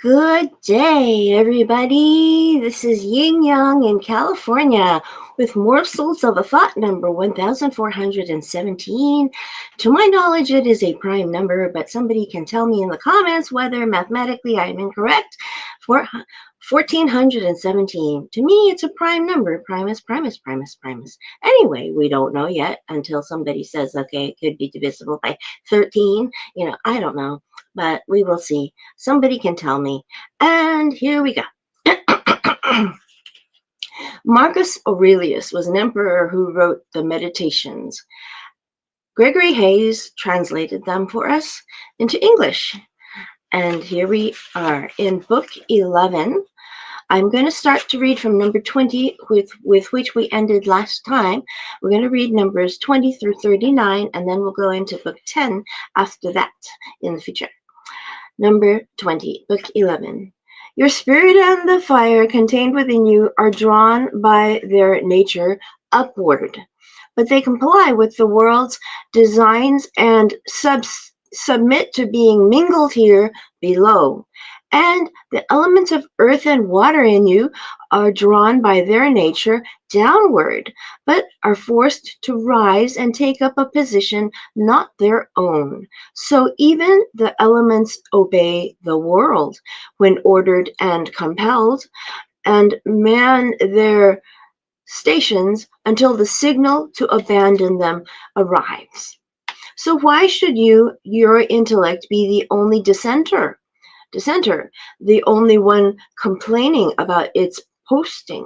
Good day, everybody. This is Ying in California with Morsels of a Thought number 1417. To my knowledge, it is a prime number, but somebody can tell me in the comments whether mathematically I am incorrect. For 1417. To me, it's a prime number. Primus, primus, primus, primus. Anyway, we don't know yet until somebody says, okay, it could be divisible by 13. I don't know, but we will see. Somebody can tell me. And here we go. Marcus Aurelius was an emperor who wrote the Meditations. Gregory Hayes translated them for us into English. And here we are in book 11. I'm going to start to read from number 20, with which we ended last time. We're going to read numbers 20 through 39, and then we'll go into book 10 after that in the future. Number 20, book 11. Your spirit and the fire contained within you are drawn by their nature upward, but they comply with the world's designs and submit to being mingled here below. And the elements of earth and water in you are drawn by their nature downward, but are forced to rise and take up a position not their own. So even the elements obey the world when ordered and compelled, and man their stations until the signal to abandon them arrives. So why should your intellect, be the only dissenter, the only one complaining about its posting?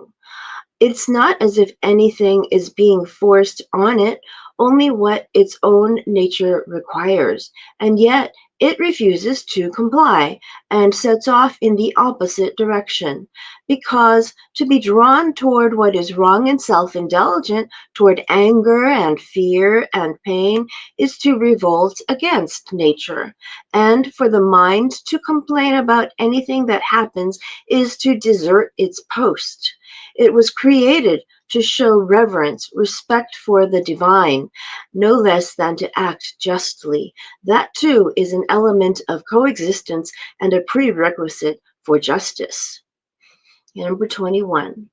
It's not as if anything is being forced on it, only what its own nature requires, and yet it refuses to comply and sets off in the opposite direction, because to be drawn toward what is wrong and self-indulgent, toward anger and fear and pain, is to revolt against nature, and for the mind to complain about anything that happens is to desert its post. It was created to show reverence, respect for the divine, no less than to act justly. That too is an element of coexistence and a prerequisite for justice. Number 21.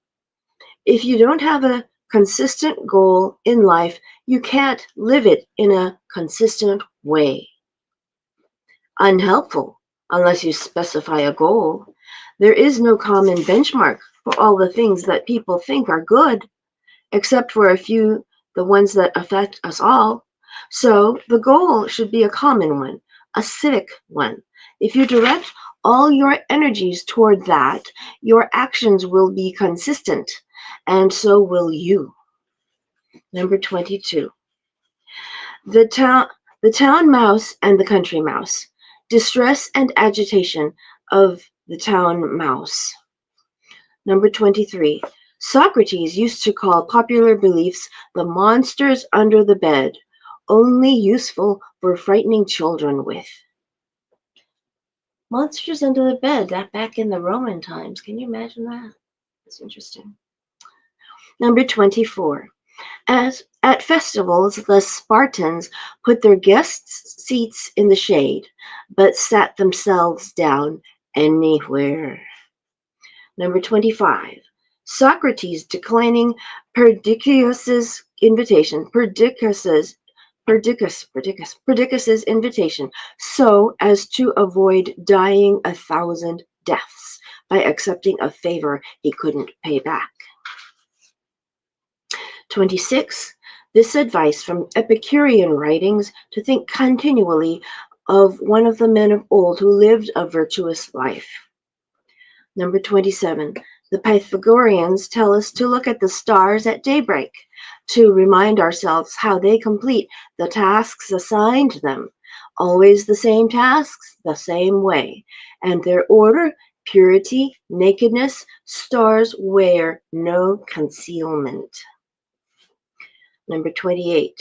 If you don't have a consistent goal in life, you can't live it in a consistent way. Unhelpful, unless you specify a goal. There is no common benchmark for all the things that people think are good, except for a few, the ones that affect us all. So the goal should be a common one, a civic one. If you direct all your energies toward that, your actions will be consistent, and so will you. Number 22. The town mouse and the country mouse. Distress and agitation of the town mouse. Number 23. Socrates used to call popular beliefs the monsters under the bed, only useful for frightening children with. Monsters under the bed, that back in the Roman times. Can you imagine that? That's interesting. Number 24. As at festivals, the Spartans put their guests' seats in the shade, but sat themselves down anywhere. Number 25. Socrates declining Perdiccas's invitation, Perdiccas's invitation, so as to avoid dying 1,000 deaths by accepting a favor he couldn't pay back. 26. This advice from Epicurean writings to think continually of one of the men of old who lived a virtuous life. Number 27. The Pythagoreans tell us to look at the stars at daybreak, to remind ourselves how they complete the tasks assigned them. Always the same tasks, the same way. And their order, purity, nakedness, stars wear no concealment. Number 28.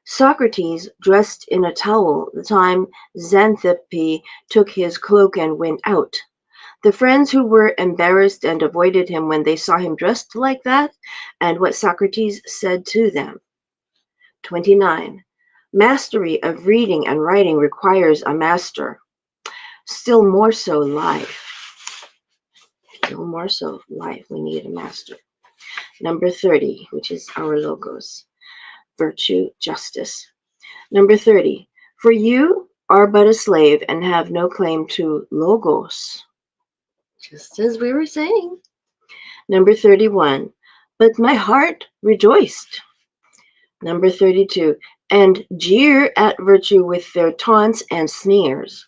Socrates dressed in a towel the time Xanthippe took his cloak and went out. The friends who were embarrassed and avoided him when they saw him dressed like that, and what Socrates said to them. 29. Mastery of reading and writing requires a master. Still more so life. No morsel of life. We need a master. Number 30, which is our logos. Virtue, justice. Number 30. For you are but a slave and have no claim to logos. Just as we were saying. Number 31. But my heart rejoiced. Number 32. And jeer at virtue with their taunts and sneers.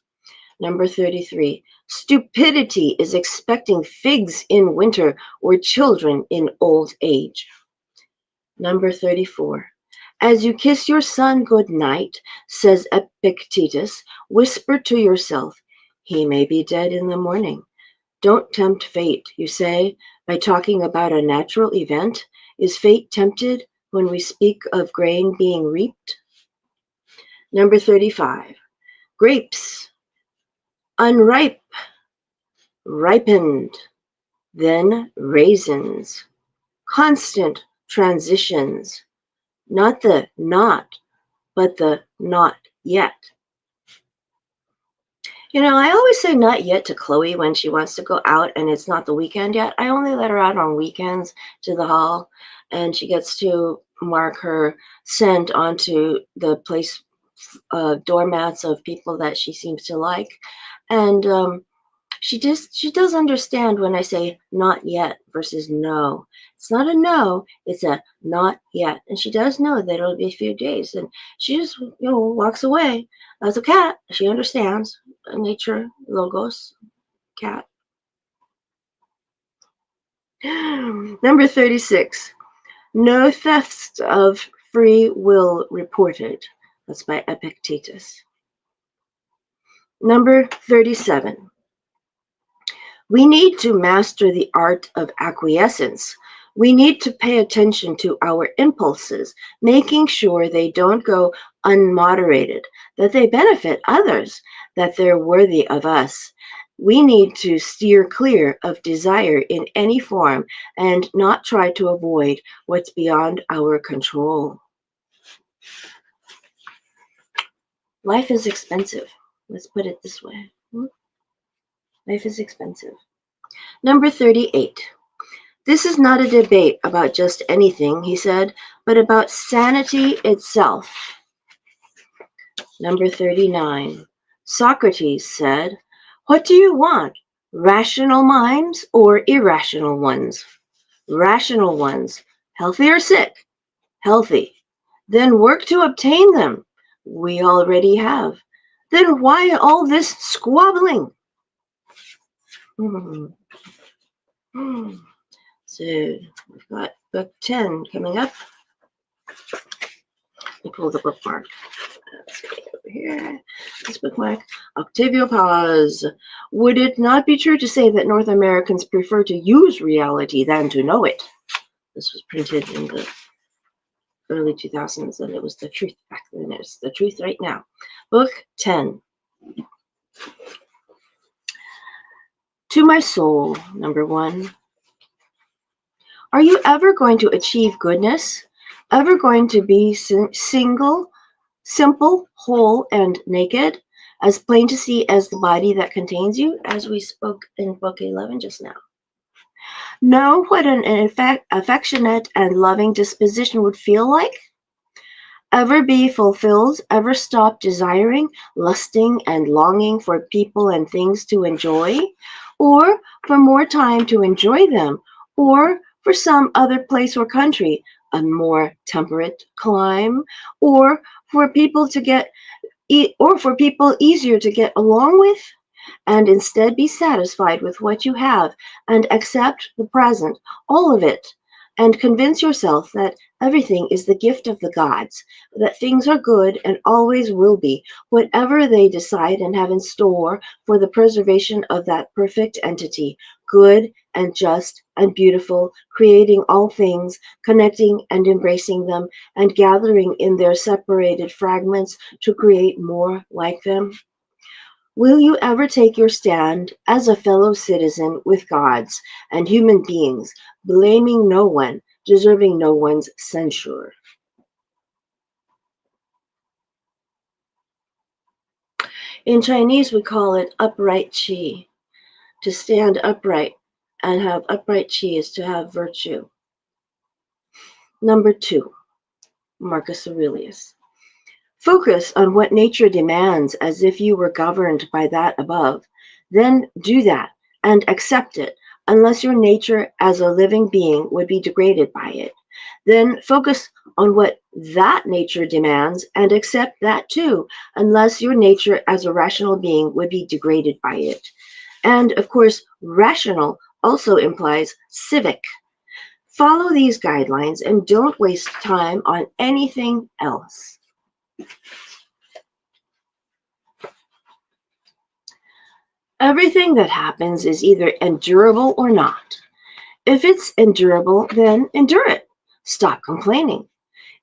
Number 33. Stupidity is expecting figs in winter or children in old age. Number 34. As you kiss your son good night, says Epictetus, whisper to yourself, he may be dead in the morning. Don't tempt fate, you say, by talking about a natural event. Is fate tempted when we speak of grain being reaped? Number 35. Grapes, unripe, ripened, then raisins. Constant transitions, not the not, but the not yet. You know, I always say not yet to Chloe when she wants to go out and it's not the weekend yet. I only let her out on weekends to the hall, and she gets to mark her scent onto the place doormats of people that she seems to like. And she does understand when I say not yet versus no. It's not a no, it's a not yet. And she does know that it'll be a few days. And she just, walks away. As a cat, she understands nature, logos, cat. Number 36. No thefts of free will reported. That's by Epictetus. Number 37. We need to master the art of acquiescence. We need to pay attention to our impulses, making sure they don't go unmoderated, that they benefit others, that they're worthy of us. We need to steer clear of desire in any form and not try to avoid what's beyond our control. Life is expensive. Let's put it this way. Life is expensive. Number 38. This is not a debate about just anything, he said, but about sanity itself. Number 39. Socrates said, what do you want, rational minds or irrational ones? Rational ones, healthy or sick? Healthy. Then work to obtain them. We already have. Then why all this squabbling? So we've got book 10 coming up. Let me pull the bookmark. Let's see over here. This bookmark. Octavio Paz. Would it not be true to say that North Americans prefer to use reality than to know it? This was printed in the early 2000s, and it was the truth back then. It's the truth right now. Book 10. To my soul, number 1. Are you ever going to achieve goodness? Ever going to be single, simple, whole, and naked, as plain to see as the body that contains you, as we spoke in book 11 just now? Know what an affectionate and loving disposition would feel like? Ever be fulfilled? Ever stop desiring, lusting, and longing for people and things to enjoy? Or for more time to enjoy them? Or for some other place or country, a more temperate clime? Or for people easier to get along with? And instead be satisfied with what you have and accept the present, all of it, and convince yourself that everything is the gift of the gods, that things are good and always will be, whatever they decide and have in store for the preservation of that perfect entity, good and just and beautiful, creating all things, connecting and embracing them, and gathering in their separated fragments to create more like them. Will you ever take your stand as a fellow citizen with gods and human beings, blaming no one, deserving no one's censure? In Chinese, we call it upright qi, to stand upright. and have upright chi is to have virtue. Number 2, Marcus Aurelius. Focus on what nature demands as if you were governed by that above. Then do that and accept it, unless your nature as a living being would be degraded by it. Then focus on what that nature demands and accept that too, unless your nature as a rational being would be degraded by it. And of course, rational also implies civic. Follow these guidelines and don't waste time on anything else. Everything that happens is either endurable or not. If it's endurable, then endure it. Stop complaining.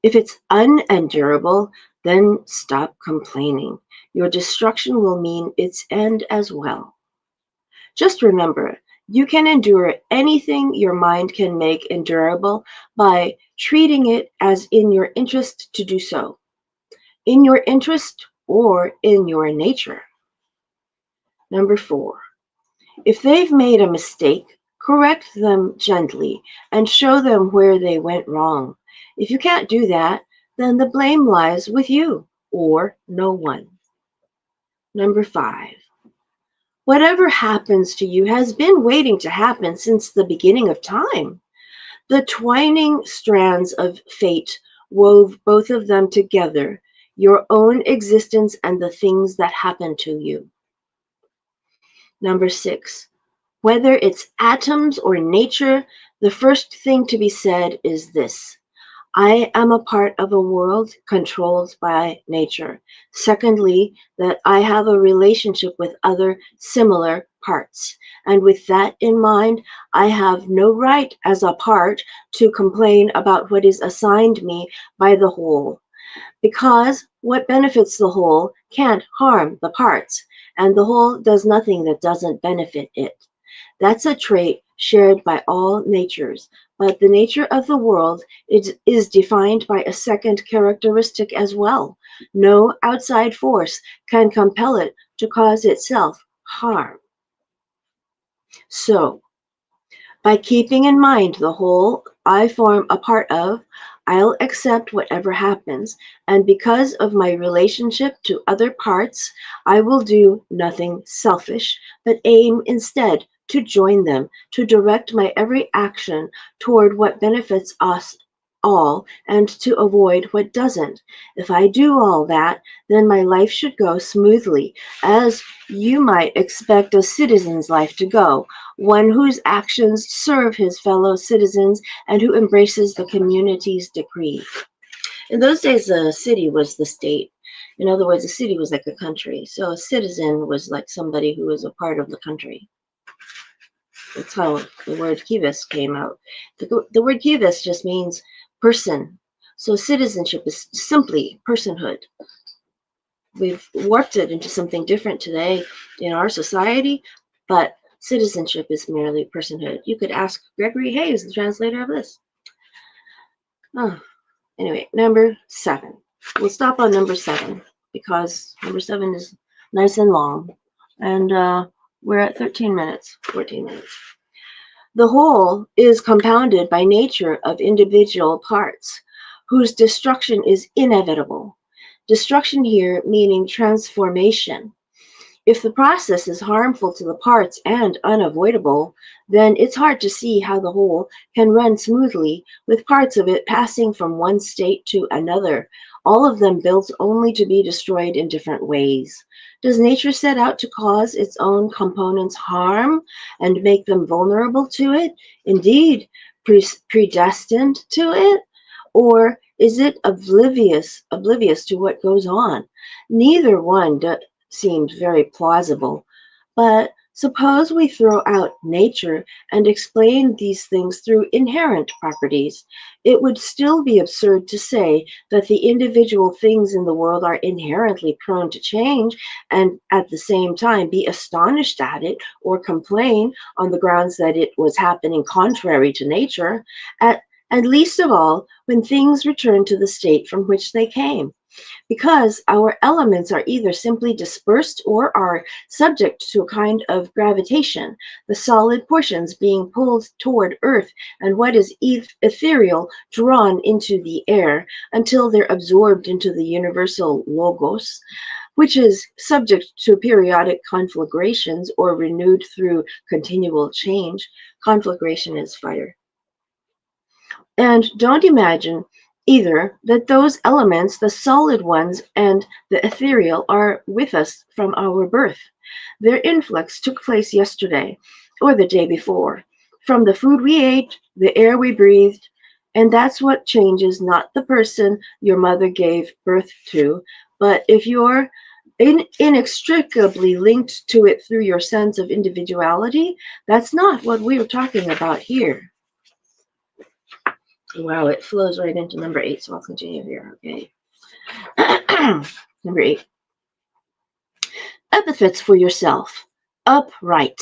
If it's unendurable, then stop complaining. Your destruction will mean its end as well. Just remember, you can endure anything your mind can make endurable by treating it as in your interest to do so, in your interest or in your nature. Number 4, if they've made a mistake, correct them gently and show them where they went wrong. If you can't do that, then the blame lies with you or no one. Number 5, whatever happens to you has been waiting to happen since the beginning of time. The twining strands of fate wove both of them together, your own existence and the things that happen to you. Number 6, whether it's atoms or nature, the first thing to be said is this: I am a part of a world controlled by nature. Secondly, that I have a relationship with other similar parts. And with that in mind, I have no right as a part to complain about what is assigned me by the whole, because what benefits the whole can't harm the parts, and the whole does nothing that doesn't benefit it. That's a trait shared by all natures, but the nature of the world is defined by a second characteristic as well. No outside force can compel it to cause itself harm. So, by keeping in mind the whole I form a part of, I'll accept whatever happens, and because of my relationship to other parts, I will do nothing selfish, but aim instead to join them, to direct my every action toward what benefits us all and to avoid what doesn't. If I do all that, then my life should go smoothly, as you might expect a citizen's life to go, one whose actions serve his fellow citizens and who embraces the community's decree. In those days, the city was the state. In other words, the city was like a country. So a citizen was like somebody who was a part of the country. That's how the word kivas came out. The word kivas just means person. So citizenship is simply personhood. We've warped it into something different today in our society, but citizenship is merely personhood. You could ask Gregory Hayes, the translator of this. Oh, anyway, number 7. We'll stop on number 7 because number 7 is nice and long, and we're at 13 minutes, 14 minutes. The whole is compounded by nature of individual parts, whose destruction is inevitable. Destruction here meaning transformation. If the process is harmful to the parts and unavoidable, then it's hard to see how the whole can run smoothly with parts of it passing from one state to another, all of them built only to be destroyed in different ways. Does nature set out to cause its own components harm and make them vulnerable to it? Indeed, predestined to it? Or is it oblivious to what goes on? Neither one seemed very plausible. But suppose we throw out nature and explain these things through inherent properties. It would still be absurd to say that the individual things in the world are inherently prone to change and at the same time be astonished at it or complain on the grounds that it was happening contrary to nature, and least of all when things return to the state from which they came. because our elements are either simply dispersed or are subject to a kind of gravitation, the solid portions being pulled toward earth and what is ethereal drawn into the air until they're absorbed into the universal logos, which is subject to periodic conflagrations or renewed through continual change. Conflagration is fire. And don't imagine either that those elements, the solid ones and the ethereal, are with us from our birth. Their influx took place yesterday or the day before, from the food we ate, the air we breathed, and that's what changes, not the person your mother gave birth to, but if you're inextricably linked to it through your sense of individuality, that's not what we're talking about here. Wow, it flows right into number 8, so I'll continue here, okay? Number 8. Epithets for yourself. Upright.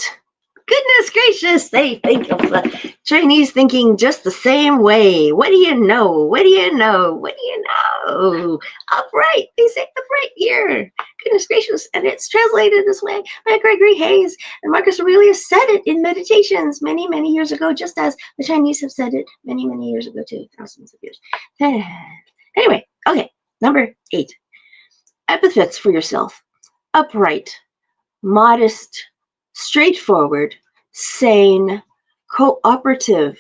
Goodness gracious, they think of the Chinese thinking just the same way. What do you know? What do you know? What do you know? Upright. They say upright here. Goodness gracious. And it's translated this way by Gregory Hayes. And Marcus Aurelius said it in Meditations many, many years ago, just as the Chinese have said it many, many years ago too, thousands of years. Anyway, okay, number 8. Epithets for yourself. Upright, modest, straightforward, sane, cooperative,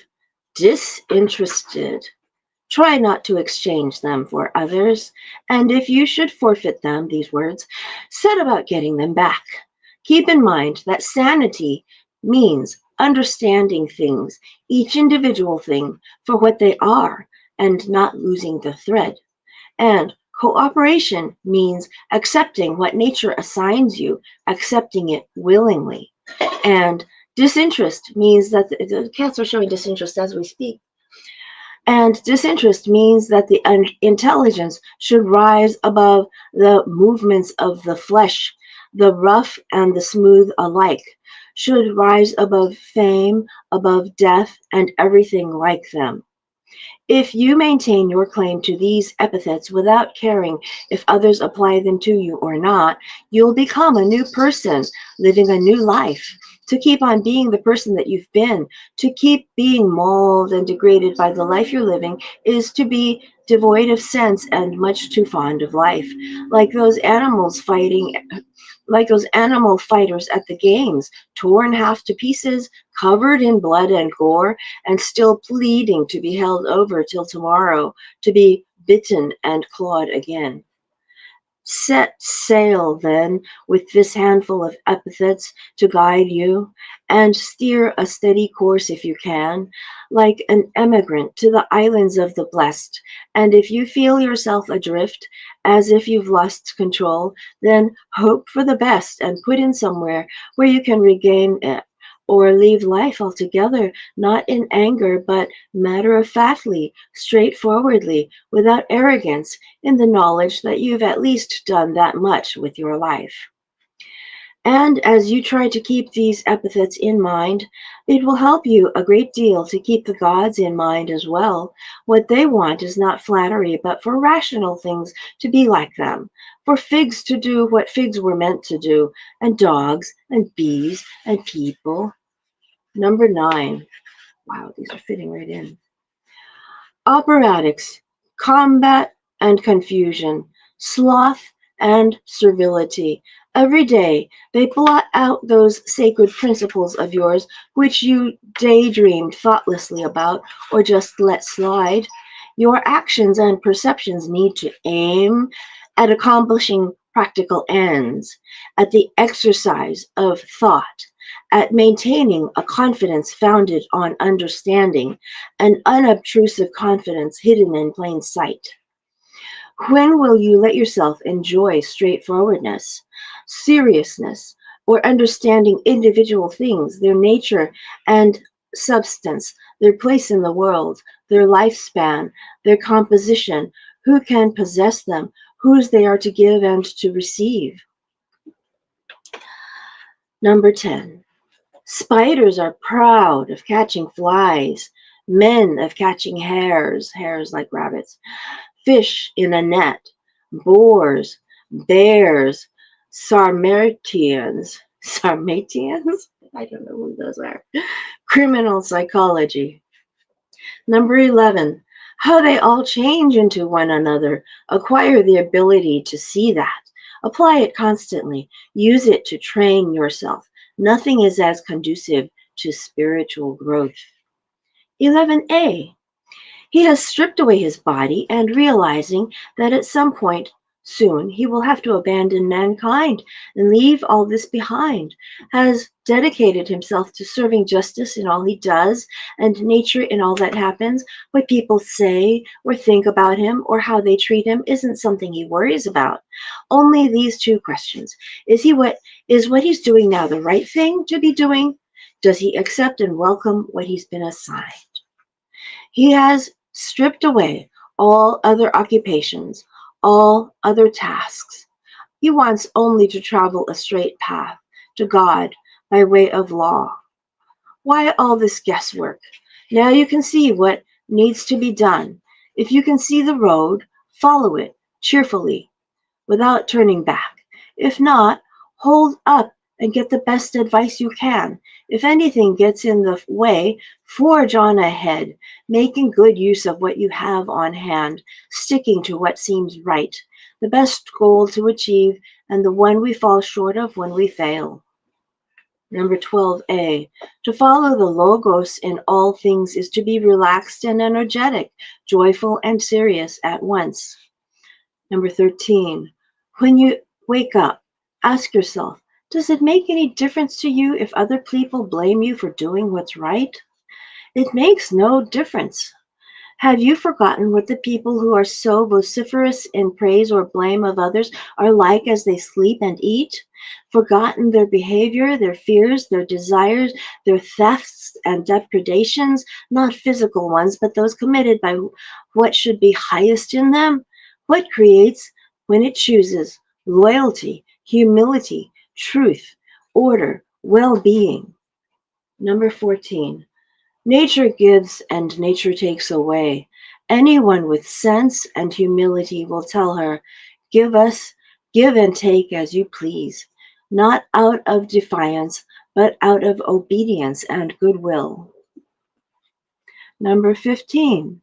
disinterested. Try not to exchange them for others, and if you should forfeit them, these words, set about getting them back. Keep in mind that sanity means understanding things, each individual thing, for what they are, and not losing the thread. And cooperation means accepting what nature assigns you, accepting it willingly. And disinterest means that the cats are showing disinterest as we speak. And disinterest means that the intelligence should rise above the movements of the flesh, the rough and the smooth alike, should rise above fame, above death, and everything like them. If you maintain your claim to these epithets without caring if others apply them to you or not, you'll become a new person, living a new life. To keep on being the person that you've been, to keep being mauled and degraded by the life you're living, is to be devoid of sense and much too fond of life. Like those animals fighting like those animal fighters at the games, torn half to pieces, covered in blood and gore, and still pleading to be held over till tomorrow, to be bitten and clawed again. Set sail, then, with this handful of epithets to guide you, and steer a steady course if you can, like an emigrant to the islands of the blessed. And if you feel yourself adrift, as if you've lost control, then hope for the best and put in somewhere where you can regain it. Or leave life altogether, not in anger, but matter-of-factly, straightforwardly, without arrogance, in the knowledge that you've at least done that much with your life. And as you try to keep these epithets in mind, it will help you a great deal to keep the gods in mind as well. What they want is not flattery, but for rational things to be like them, for figs to do what figs were meant to do, and dogs and bees and people. Number 9. Wow, these are fitting right in. Operatics, combat and confusion, sloth and servility. Every day they blot out those sacred principles of yours which you daydreamed thoughtlessly about or just let slide. Your actions and perceptions need to aim at accomplishing practical ends, at the exercise of thought, at maintaining a confidence founded on understanding, an unobtrusive confidence hidden in plain sight. When will you let yourself enjoy straightforwardness, seriousness, or understanding individual things, their nature and substance, their place in the world, their lifespan, their composition, who can possess them, whose they are to give and to receive? Number 10. Spiders are proud of catching flies, men of catching hares, hares like rabbits, fish in a net, boars, bears, Sarmatians? I don't know who those are. Criminal psychology. Number 11, how they all change into one another. Acquire the ability to see that. Apply it constantly. Use it to train yourself. Nothing is as conducive to spiritual growth. 11a, he has stripped away his body and realizing that at some point soon he will have to abandon mankind and leave all this behind, has dedicated himself to serving justice in all he does and nature in all that happens. What people say or think about him or how they treat him isn't something he worries about. Only these two questions. Is what he's doing now the right thing to be doing? Does he accept and welcome what he's been assigned? He has stripped away all other occupations, all other tasks. He wants only to travel a straight path to God by way of law. Why all this guesswork? Now you can see what needs to be done. If you can see the road, follow it cheerfully without turning back. If not, hold up and get the best advice you can. If anything gets in the way, forge on ahead, making good use of what you have on hand, sticking to what seems right, the best goal to achieve, and the one we fall short of when we fail. Number 12a, to follow the Logos in all things is to be relaxed and energetic, joyful and serious at once. Number 13, when you wake up, ask yourself, does it make any difference to you if other people blame you for doing what's right? It makes no difference. Have you forgotten what the people who are so vociferous in praise or blame of others are like as they sleep and eat? Forgotten their behavior, their fears, their desires, their thefts and depredations, not physical ones, but those committed by what should be highest in them? What creates, when it chooses, loyalty, humility, truth, order, well-being? Number 14. Nature gives and nature takes away. Anyone with sense and humility will tell her, give us, give and take as you please, not out of defiance, but out of obedience and goodwill. Number 15.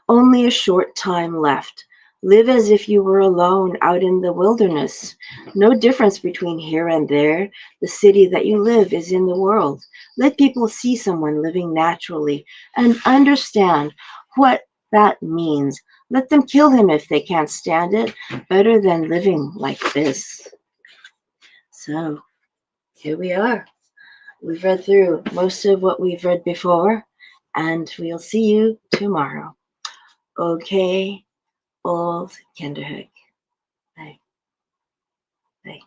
Only a short time left. Live as if you were alone out in the wilderness. No difference between here and there. The city that you live is in the world. Let people see someone living naturally and understand what that means. Let them kill him if they can't stand it. Better than living like this. So, here we are. We've read through most of what we've read before, and we'll see you tomorrow. Okay, old Kinderhook. Bye. Bye.